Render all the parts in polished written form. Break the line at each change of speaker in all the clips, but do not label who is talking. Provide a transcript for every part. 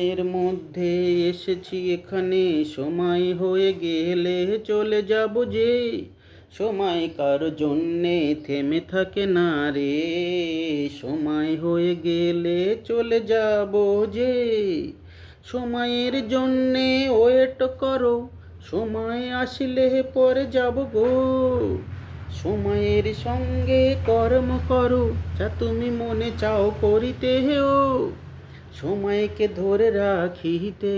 সময়ের মধ্যে এসেছি এখানে, সময় হয়ে গেলে চলে যাব যে। সময় কারো জন্যে থেমে থাকে না রে, সময় হয়ে গেলে চলে যাব যে। সময়ের জন্যে ওয়েট করো, সময় আসলে পরে যাব গো। সময়ের সঙ্গে কর্ম করো, যা তুমি মনে চাও করিতে হেও। সময়কে ধরে রাখিতে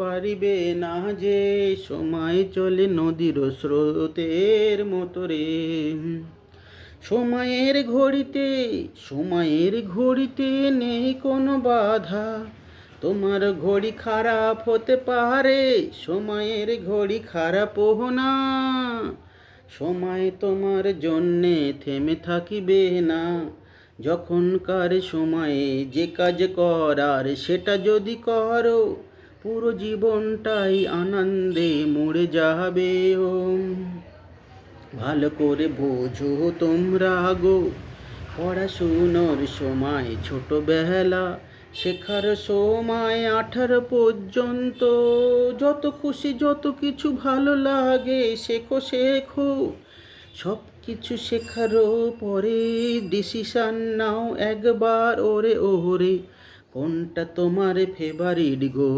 পারিবে না যে, সময় চলে নদীর স্রোতের মতো রে। সময়ের ঘড়িতে নেই কোনো বাধা, তোমার ঘড়ি খারাপ হতে পারে, সময়ের ঘড়ি খারাপ হো না। সময় তোমার জন্যে থেমে থাকিবে না, যখনকার সময়ে যে কাজ করার সেটা যদি করো, পুরো জীবনটাই আনন্দে মরে যাবে ও। ভালো করে বোঝো তোমরা গো, পড়াশুনোর সময় ছোটবেলা, শেখার সময় 18 পর্যন্ত। যত খুশি যত কিছু ভালো লাগে শেখো শেখো, সব কিছু শেখারও পরে ডিসিশান নাও একবার ওরে ওরে, কোনটা তোমার ফেভারিট গো।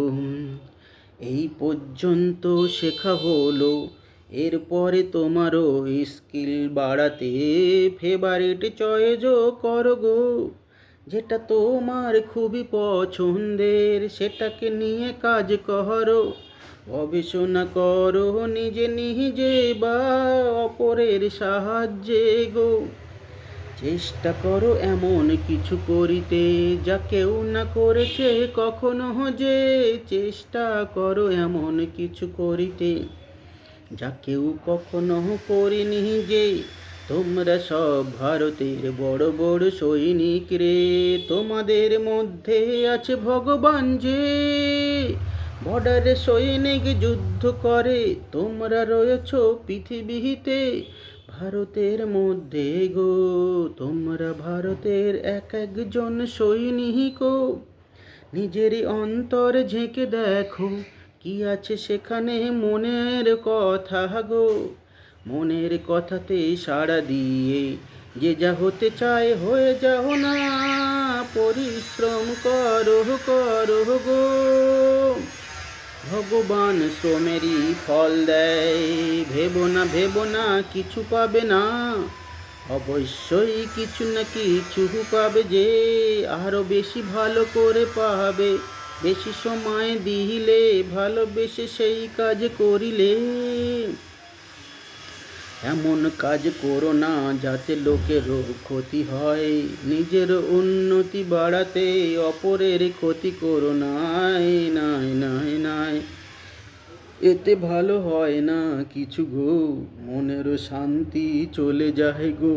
এই পর্যন্ত শেখা হলো, এরপরে তোমারও স্কিল বাড়াতে ফেভারিট চয়েস করো গো। যেটা তোমার খুবই পছন্দের সেটাকে নিয়ে কাজ করো, গবেষণা করো নিজে নিজে বা অপরের সাহায্যে গো। চেষ্টা করো এমন কিছু করিতে যা কেউ না করেছে কখনো যে। চেষ্টা করো এমন কিছু করিতে যা কেউ কখনো করেনি যে। তোমরা সব ভারতের বড় বড় সৈনিক রে, তোমাদের মধ্যে আছে ভগবান যে। বর্ডারে সৈনিক যুদ্ধ করে, তোমরা রয়েছ পৃথিবীতে ভারতের মধ্যে গো। তোমরা ভারতের এক একজন সৈনিক, নিজেরই অন্তর ঝেঁকে দেখো কি আছে সেখানে মনের কথা গো। মনের কথাতে সাড়া দিয়ে যে যা হতে চায় হয়ে যাও না, পরিশ্রম করো করো গো। ভগবান শ্রমেরই ফল দেয়, ভেবো না কিছু পাবে না, অবশ্যই কিছু না কিছু পাবে যে। আরো বেশি ভালো করে পাবে, বেশি সময় দিলে, ভালোবেসে সেই কাজ করিলে। এমন কাজ করো না যাতে লোকেরও ক্ষতি হয়, নিজের উন্নতি বাড়াতে অপরের ক্ষতি করো নাই নাই নাই নাই, এতে ভালো হয় না কিছু গো, মনেরও শান্তি চলে যায় গো।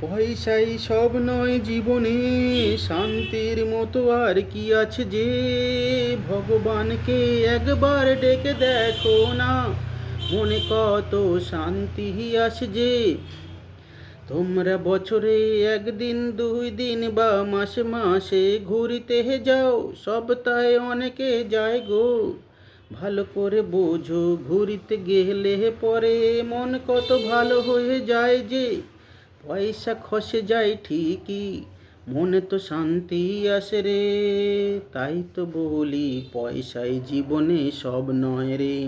পয়সাই সব নয় জীবনে, শান্তির মতো আর কি আছে যে। ভগবানকে একবার ডেকে দেখো না, মনে কত শান্তি আসে যে। তোমরা বছরে একদিন 2 দিন বা মাসে মাসে ঘুরিতে যাও, সপ্তাহে অনেকে যায় গো। ভালো করে বোঝো ঘুরিতে গেলে পরে মন কত ভালো হয়ে যায় যে। পয়সা খসে যায় ঠিকই, মনে তো শান্তি আসে রে। তাই তো বলি পয়সাই জীবনে সব নয় রে।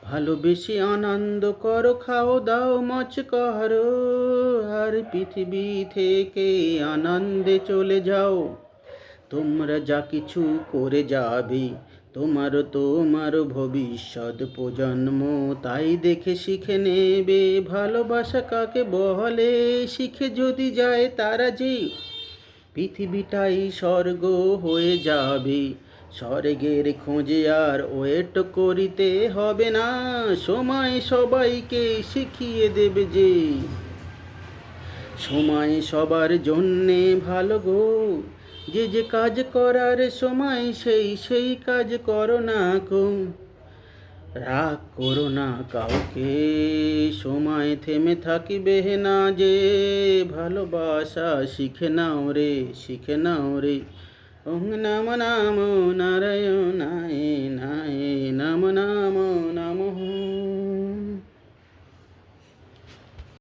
ভালোবেসে আনন্দ করো, খাও দাও মজ করো, আর পৃথিবী থেকে আনন্দে চলে যাও। তোমরা যা কিছু করে যাবে, তোমারও ভবিষ্যৎ প্রজন্ম তাই দেখে শিখে নেবে। ভালোবাসা কাকে বলে শিখে যদি যায় তারা যে, পৃথিবীটাই স্বর্গ হয়ে যাবে। স্বর্গের খোঁজে আর ওয়েট করিতে হবে না, সময় সবাইকে শিখিয়ে দেবে যে। সময় সবার জন্যে ভালো গো, যে যে কাজ করার সময় সেই কাজ করো না গো। রাগ করো না কাউকে, সময় থেমে থাকিবে না যে। ভালোবাসা শিখে নাও রে, শিখে নাও রে। ওম নমো নারায়ণ। নমঃ।